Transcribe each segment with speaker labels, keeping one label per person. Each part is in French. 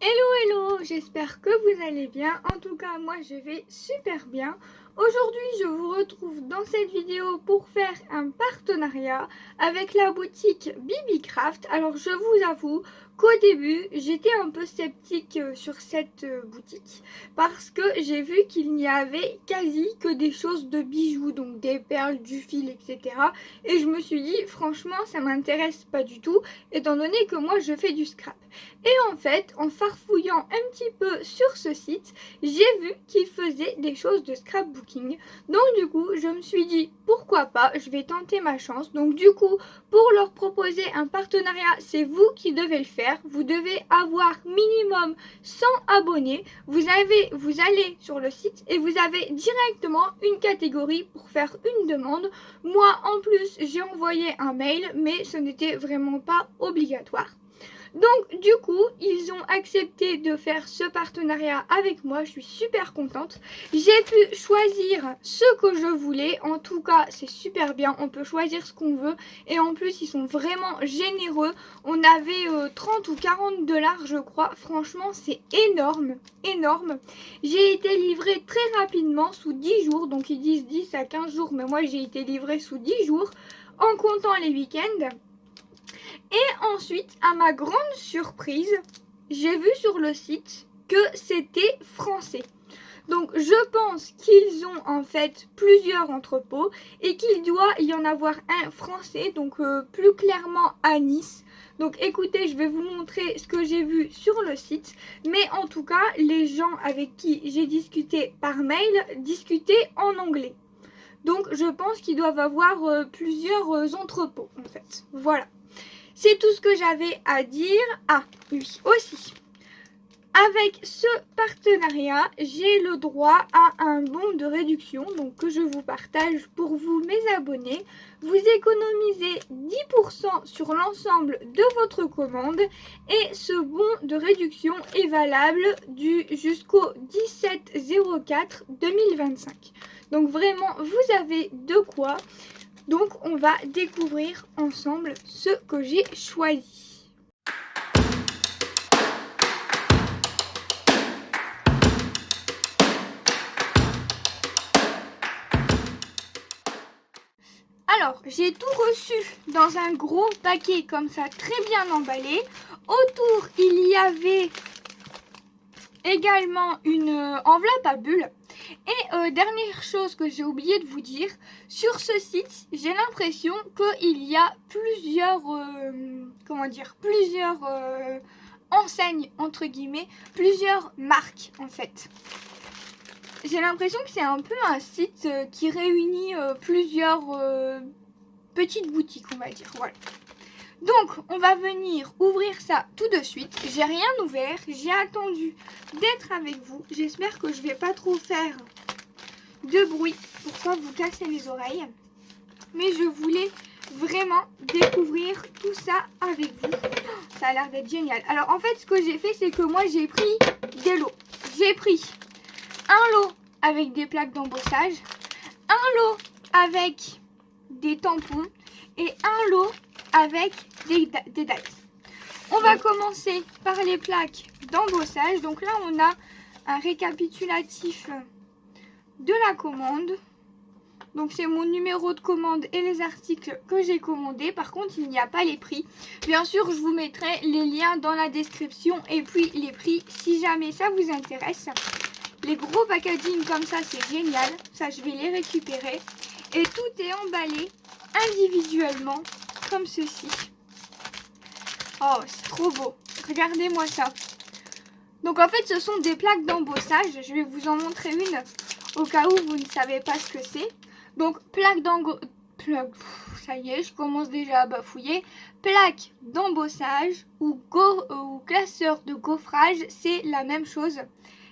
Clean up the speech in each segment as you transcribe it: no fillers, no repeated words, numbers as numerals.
Speaker 1: Hello, j'espère que vous allez bien. En tout cas, moi je vais super bien. Aujourd'hui, je vous retrouve dans cette vidéo pour faire un partenariat avec la boutique Bibicraft. Alors, je vous avoue qu'au début, j'étais un peu sceptique sur cette boutique parce que j'ai vu qu'il n'y avait quasi que des choses de bijoux, donc des perles, du fil, etc. Et je me suis dit, franchement, ça m'intéresse pas du tout, étant donné que moi, je fais du scrap. Et en fait, en farfouillant un petit peu sur ce site, j'ai vu qu'ils faisaient des choses de scrapbooking. Donc du coup, je me suis dit, pourquoi pas, je vais tenter ma chance. Donc du coup, pour leur proposer un partenariat, c'est vous qui devez le faire. Vous devez avoir minimum 100 abonnés. Vous allez sur le site et vous avez directement une catégorie pour faire une demande. Moi, en plus, j'ai envoyé un mail, mais ce n'était vraiment pas obligatoire. Donc du coup, ils ont accepté de faire ce partenariat avec moi, je suis super contente. J'ai pu choisir ce que je voulais, en tout cas c'est super bien, on peut choisir ce qu'on veut. Et en plus ils sont vraiment généreux, on avait 30 ou 40 dollars je crois, franchement c'est énorme, énorme. J'ai été livrée très rapidement, sous 10 jours, donc ils disent 10 à 15 jours, mais moi j'ai été livrée sous 10 jours, en comptant les week-ends. Et ensuite, à ma grande surprise, j'ai vu sur le site que c'était français. Donc je pense qu'ils ont en fait plusieurs entrepôts et qu'il doit y en avoir un français, donc plus clairement à Nice. Donc écoutez, je vais vous montrer ce que j'ai vu sur le site. Mais en tout cas, les gens avec qui j'ai discuté par mail discutaient en anglais. Donc je pense qu'ils doivent avoir plusieurs entrepôts en fait. Voilà. C'est tout ce que j'avais à dire. Ah oui, aussi. Avec ce partenariat, j'ai le droit à un bon de réduction, donc que je vous partage pour vous, mes abonnés. Vous économisez 10% sur l'ensemble de votre commande et ce bon de réduction est valable jusqu'au 17/04/2025. Donc vraiment, vous avez de quoi. Donc on va découvrir ensemble ce que j'ai choisi. Alors, j'ai tout reçu dans un gros paquet comme ça, très bien emballé. Autour, il y avait également une enveloppe à bulles. Et dernière chose que j'ai oublié de vous dire, sur ce site, j'ai l'impression qu'il y a plusieurs, plusieurs enseignes, entre guillemets, plusieurs marques en fait. J'ai l'impression que c'est un peu un site qui réunit plusieurs petites boutiques, on va dire, voilà. Donc, on va venir ouvrir ça tout de suite. J'ai rien ouvert, j'ai attendu d'être avec vous. J'espère que je vais pas trop faire de bruit pour pas vous casser les oreilles. Mais je voulais vraiment découvrir tout ça avec vous. Ça a l'air d'être génial. Alors, en fait, ce que j'ai fait, c'est que moi, j'ai pris des lots. J'ai pris un lot avec des plaques d'embossage, un lot avec des tampons et un lot avec des dates. On va commencer par les plaques d'embossage. Donc là, on a un récapitulatif de la commande. Donc c'est mon numéro de commande et les articles que j'ai commandés. Par contre, il n'y a pas les prix. Bien sûr, je vous mettrai les liens dans la description et puis les prix si jamais ça vous intéresse. Les gros packaging comme ça, c'est génial. Ça, je vais les récupérer. Et tout est emballé individuellement comme ceci. Oh, c'est trop beau. Regardez-moi ça. Donc en fait, ce sont des plaques d'embossage. Je vais vous en montrer une au cas où vous ne savez pas ce que c'est. Donc plaque d'embossage. Ça y est, je commence déjà à bafouiller. Plaque d'embossage ou classeur de gaufrage, c'est la même chose.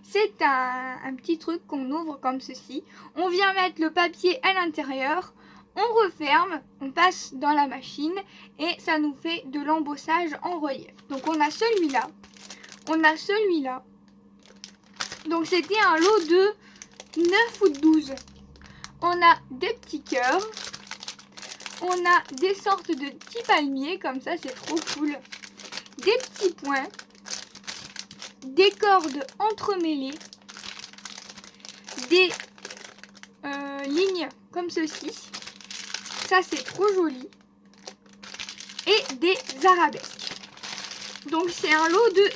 Speaker 1: C'est un petit truc qu'on ouvre comme ceci. On vient mettre le papier à l'intérieur. On referme, on passe dans la machine et ça nous fait de l'embossage en relief. Donc on a celui-là, on a celui-là. Donc c'était un lot de 9 ou 12. On a des petits cœurs, on a des sortes de petits palmiers, comme ça c'est trop cool. Des petits points, des cordes entremêlées, des lignes comme ceci. Ça, c'est trop joli. Et des arabesques. Donc, c'est un lot de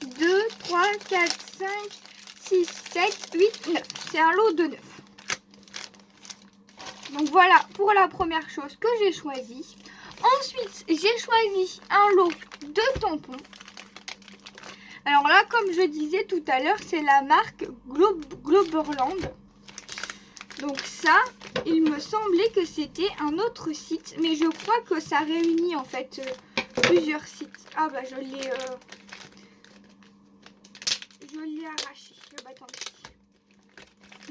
Speaker 1: 1, 2, 3, 4, 5, 6, 7, 8, 9. C'est un lot de 9. Donc, voilà pour la première chose que j'ai choisie. Ensuite, j'ai choisi un lot de tampons. Alors là, comme je disais tout à l'heure, c'est la marque Globerland. Donc ça, il me semblait que c'était un autre site, mais je crois que ça réunit en fait plusieurs sites. Ah bah je l'ai arraché. Bah, tant pis.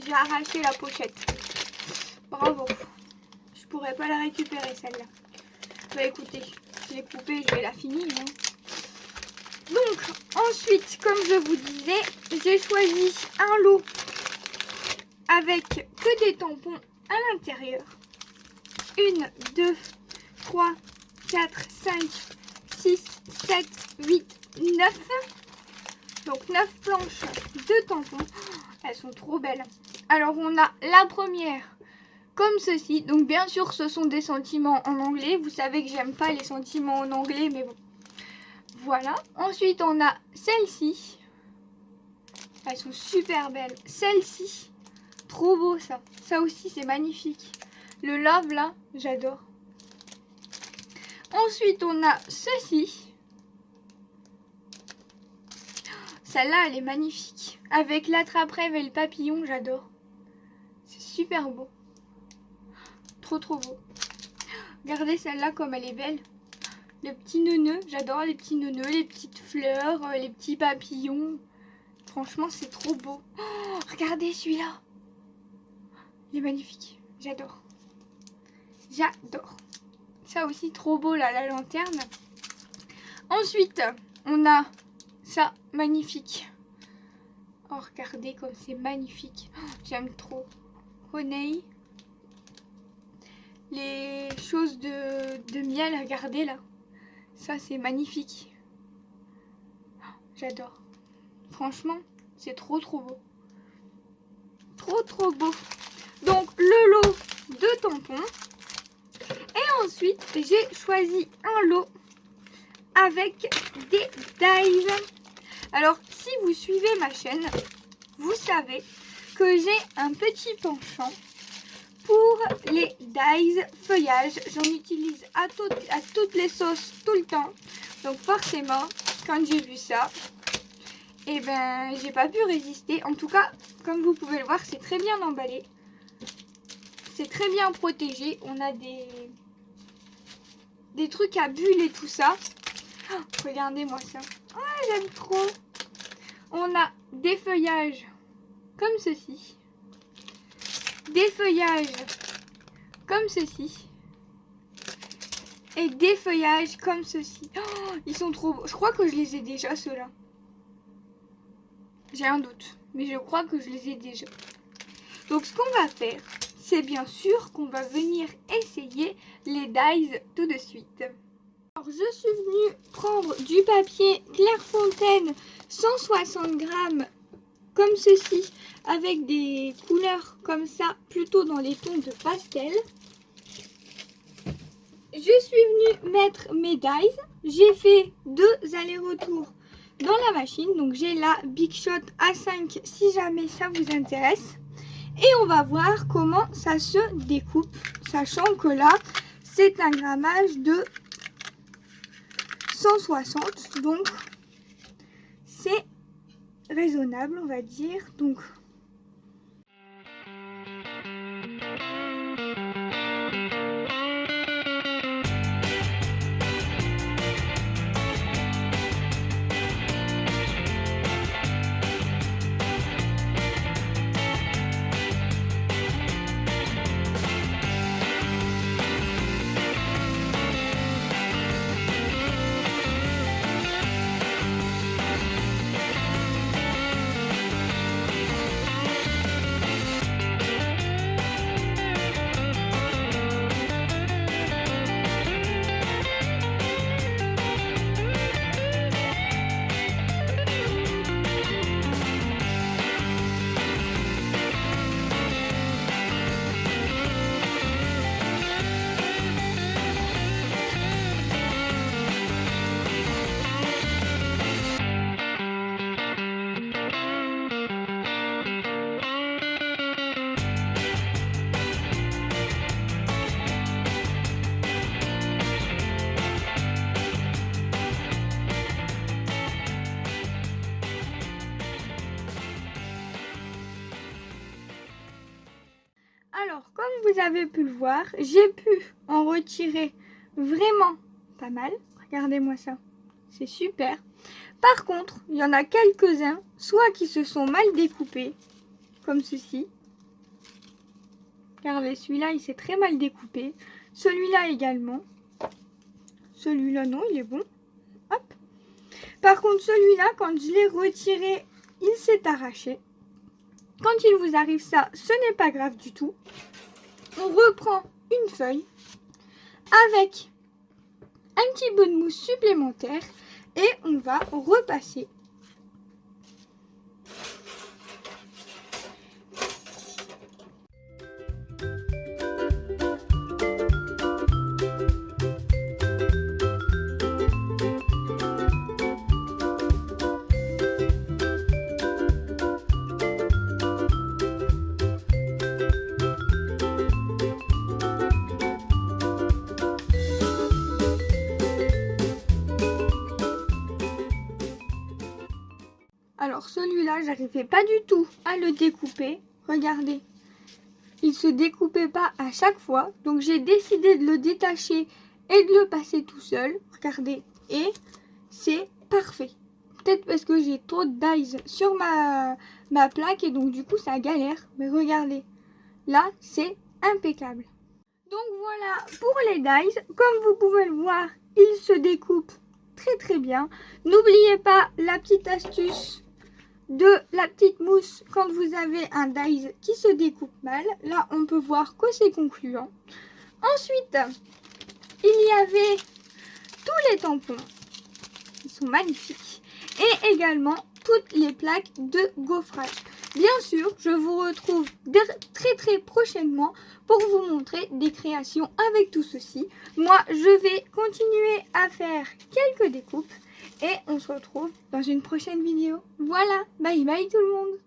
Speaker 1: J'ai arraché la pochette. Bravo. Je pourrais pas la récupérer celle-là. Bah écoutez, je l'ai coupée, je vais la finir. Hein. Donc ensuite, comme je vous disais, j'ai choisi un lot avec que des tampons à l'intérieur. 1, 2, 3, 4, 5, 6, 7, 8, 9. Donc 9 planches de tampons. Elles sont trop belles. Alors on a la première comme ceci. Donc bien sûr ce sont des sentiments en anglais. Vous savez que j'aime pas les sentiments en anglais, mais bon. Voilà. Ensuite on a celle-ci. Elles sont super belles. Celle-ci. Trop beau ça. Ça aussi c'est magnifique. Le love là, j'adore. Ensuite on a ceci. Celle-là elle est magnifique. Avec l'attrape-rêve et le papillon, j'adore. C'est super beau. Trop trop beau. Regardez celle-là comme elle est belle. Le petit neuneu, j'adore les petits neuneux, les petites fleurs, les petits papillons. Franchement c'est trop beau. Oh, regardez celui-là. Il est magnifique. J'adore. J'adore. Ça aussi trop beau là, la lanterne. Ensuite, on a ça, magnifique. Oh, regardez comme c'est magnifique. Oh, j'aime trop. Honey. Les choses de miel, regardez là. Ça, c'est magnifique. Oh, j'adore. Franchement, c'est trop trop beau. Trop trop beau. Donc, le lot de tampons. Et ensuite, j'ai choisi un lot avec des dies. Alors, si vous suivez ma chaîne, vous savez que j'ai un petit penchant pour les dies feuillage. J'en utilise à toutes les sauces tout le temps. Donc forcément, quand j'ai vu ça, eh ben, j'ai pas pu résister. En tout cas, comme vous pouvez le voir, c'est très bien emballé. C'est très bien protégé. On a des trucs à bulles et tout ça. Oh, regardez-moi ça. Oh, j'aime trop. On a des feuillages comme ceci. Des feuillages comme ceci. Et des feuillages comme ceci. Oh, ils sont trop beaux. Je crois que je les ai déjà, ceux-là. J'ai un doute. Mais je crois que je les ai déjà. Donc, ce qu'on va faire, c'est bien sûr qu'on va venir essayer les dies tout de suite. Alors, je suis venue prendre du papier Clairefontaine 160 grammes comme ceci, avec des couleurs comme ça, plutôt dans les tons de pastel. Je suis venue mettre mes dies. J'ai fait 2 allers-retours dans la machine. Donc j'ai la Big Shot A5 si jamais ça vous intéresse. Et on va voir comment ça se découpe. Sachant que là, c'est un grammage de 160. Donc c'est raisonnable, on va dire. Donc Alors, comme vous avez pu le voir, j'ai pu en retirer vraiment pas mal. Regardez-moi ça, c'est super. Par contre, il y en a quelques-uns, soit qui se sont mal découpés, comme ceci. Regardez, celui-là, il s'est très mal découpé. Celui-là également. Celui-là, non, il est bon. Hop. Par contre, celui-là, quand je l'ai retiré, il s'est arraché. Quand il vous arrive ça, ce n'est pas grave du tout. On reprend une feuille avec un petit peu de mousse supplémentaire et on va repasser. Alors celui-là, j'arrivais pas du tout à le découper. Regardez, il se découpait pas à chaque fois. Donc j'ai décidé de le détacher et de le passer tout seul. Regardez, et c'est parfait. Peut-être parce que j'ai trop de dies sur ma plaque et donc du coup ça galère. Mais regardez, là c'est impeccable. Donc voilà pour les dies. Comme vous pouvez le voir, ils se découpent très bien. N'oubliez pas la petite astuce de la petite mousse quand vous avez un dies qui se découpe mal. Là on peut voir que c'est concluant. Ensuite il y avait tous les tampons, ils sont magnifiques, et également toutes les plaques de gaufrage. Bien sûr, je vous retrouve très prochainement pour vous montrer des créations avec tout ceci. Moi je vais continuer à faire quelques découpes et on se retrouve dans une prochaine vidéo. Voilà, bye bye tout le monde.